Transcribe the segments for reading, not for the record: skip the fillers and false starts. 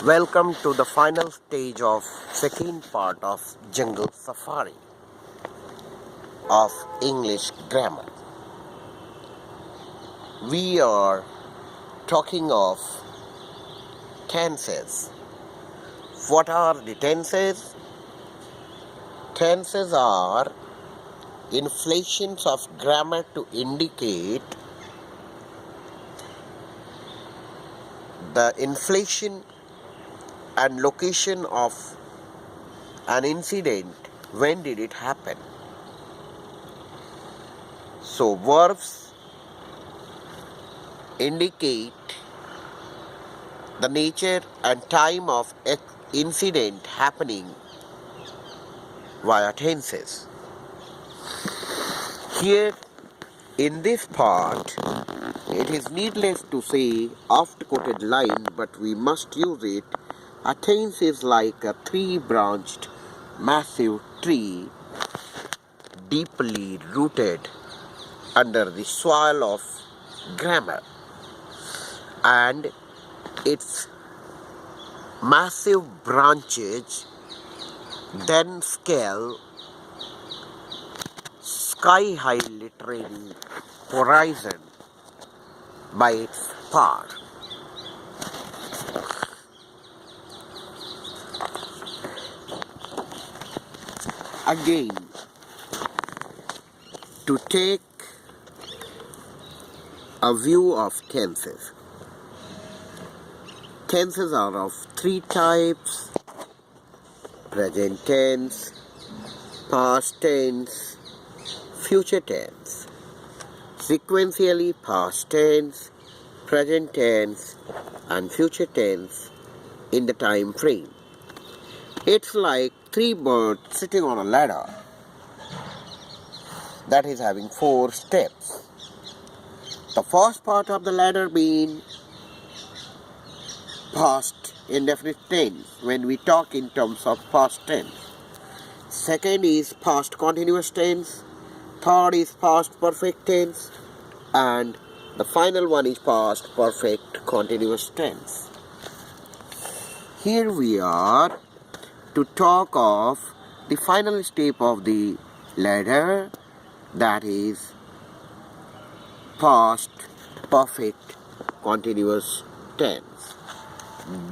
Welcome to the final stage of second part of Jungle Safari of English grammar. We are talking of tenses. What are the tenses? Tenses are inflections of grammar to indicate the inflation and location of an incident. When did it happen? So verbs indicate the nature and time of incident happening via tenses. Here in this part, it is needless to say oft quoted line, but we must use it. A tense is like a three-branched massive tree deeply rooted under the soil of grammar, and its massive branches then scale sky-high literary horizon by its power. Again, to take a view of tenses. Tenses are of three types: present tense, past tense, future tense. Sequentially, past tense, present tense, and future tense in the time frame. It's like three birds sitting on a ladder that is having 4 steps. The first part of the ladder being past indefinite tense when we talk in terms of past tense. Second is past continuous tense. Third is past perfect tense. And the final one is past perfect continuous tense. Here we are to talk of the final step of the ladder, that is past perfect continuous tense.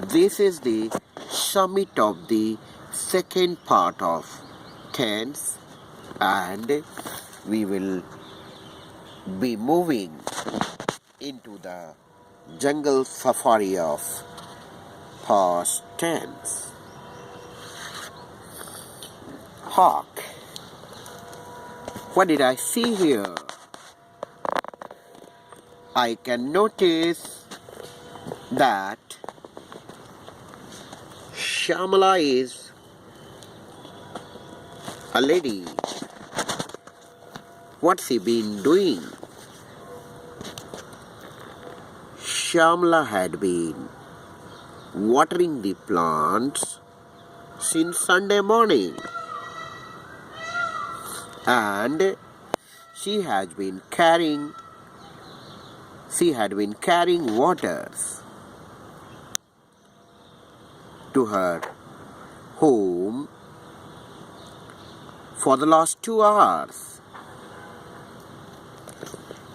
This is the summit of the second part of tense, and we will be moving into the jungle safari of past tense. Hark! What did I see here? I can notice that Shyamala is a lady. What's he been doing? Shyamala had been watering the plants since Sunday morning, and she had been carrying waters to her home for the last 2 hours.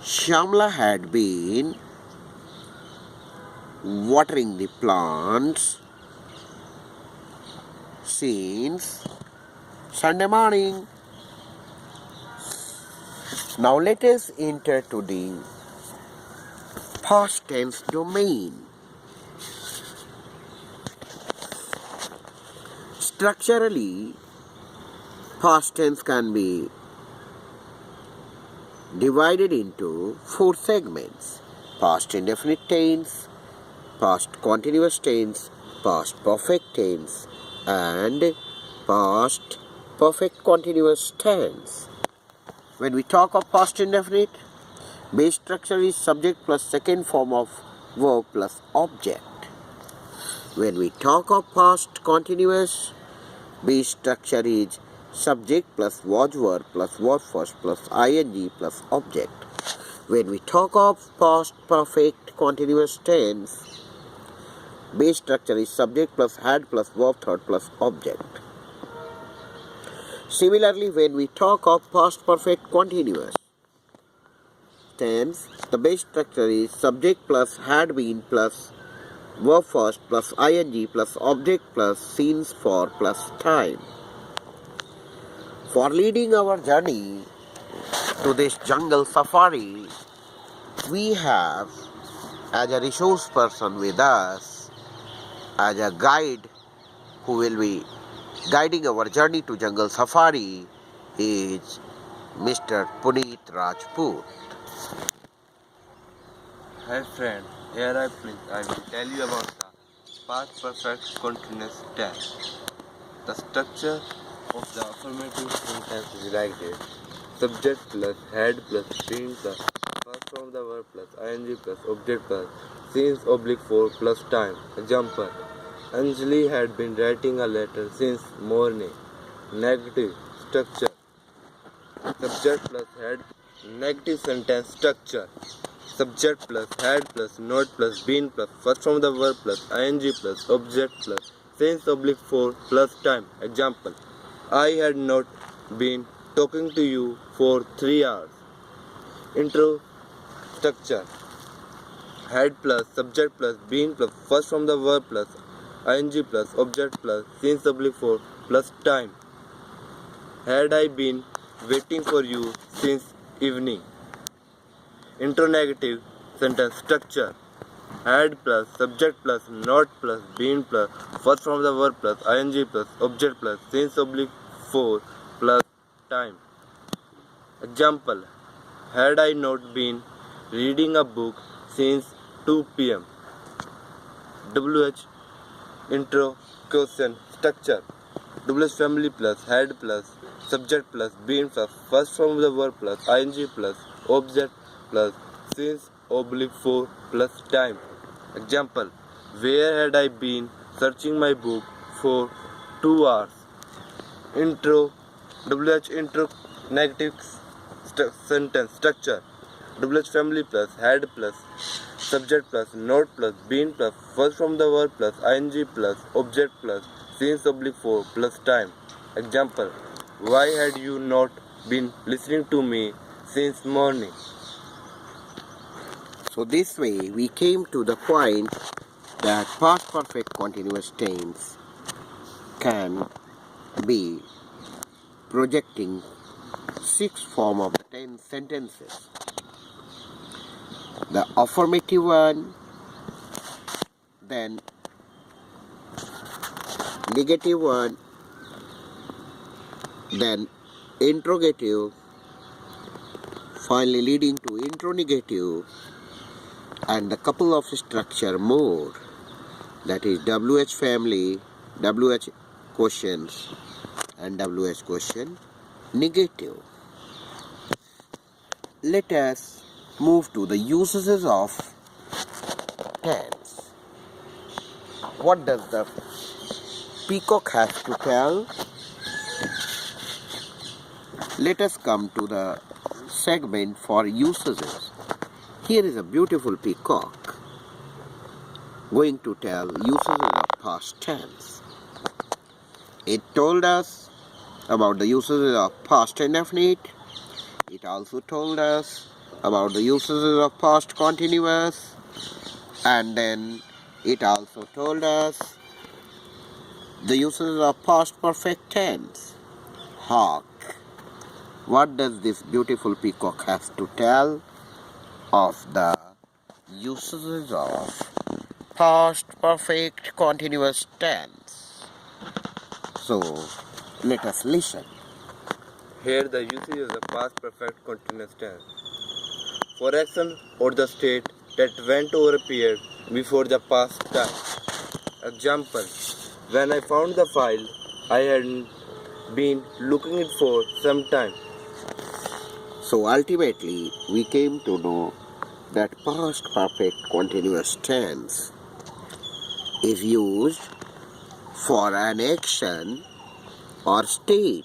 Shyamala had been watering the plants since Sunday morning. Now let us enter to the past tense domain. Structurally, past tense can be divided into 4 segments: past indefinite tense, past continuous tense, past perfect tense, and past perfect continuous tense. When we talk of past indefinite, base structure is subject plus second form of verb plus object. When we talk of past continuous, base structure is subject plus was verb plus verb first plus ing plus object. When we talk of past perfect continuous tense, base structure is subject plus had plus verb third plus object. Similarly, when we talk of past perfect continuous tense, the base structure is subject plus had been plus verb first plus ing plus object plus since for plus time. For leading our journey to this jungle safari, we have as a resource person with us, as a guide who will be guiding our journey to jungle safari, is Mr. Puneet Rajput. Hi friend, here I will tell you about the past perfect continuous tense. The structure of the affirmative sentence is like this: subject plus had plus been plus first from the verb plus ing plus object plus since oblique for plus time. Example: Anjali had been writing a letter since morning. Negative structure: subject plus had. Negative sentence structure: subject plus had plus not plus been plus first from the verb plus ing plus object plus since oblique for plus time. Example: I had not been talking to you for 3 hours. Intro structure: had plus subject plus been plus first from the verb plus ing plus object plus since oblique for plus time. Had I been waiting for you since evening. Intro negative sentence structure: had plus subject plus not plus been plus first from the verb plus ing plus object plus since oblique for plus time. Example: had I not been reading a book since 2 p.m. WH intro question structure: WH family plus had plus subject plus been plus first from the verb plus ing plus object plus since oblique for plus time. Example: where had I been searching my book for 2 hours? Intro WH intro negative sentence structure: WH family plus had plus subject plus not plus been plus first from the verb plus ing plus object plus since oblique for plus time. Example: why had you not been listening to me since morning? So this way we came to the point that past perfect continuous tense can be projecting 6 forms of the 10 sentences. The affirmative one, then negative one, then interrogative, finally leading to interrogative, and a couple of structure more, that is WH family, WH questions, and WH question negative. Let us move to the usages of tense. What does the peacock have to tell? Let us come to the segment for usages. Here is a beautiful peacock going to tell usages of past tense. It told us about the usages of past indefinite. It also told us about the usages of past continuous, and then it also told us the usages of past perfect tense. Hawk. What does this beautiful peacock have to tell of the usages of past perfect continuous tense? So let us listen. Here the usage of the past perfect continuous tense. For action or the state that went or appeared before the past time. Example: when I found the file, I had been looking it for some time. So ultimately, we came to know that past perfect continuous tense is used for an action or state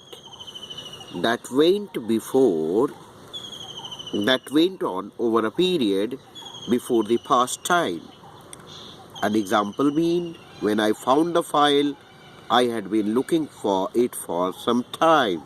that went on over a period before the past time. An example mean when I found the file, I had been looking for it for some time.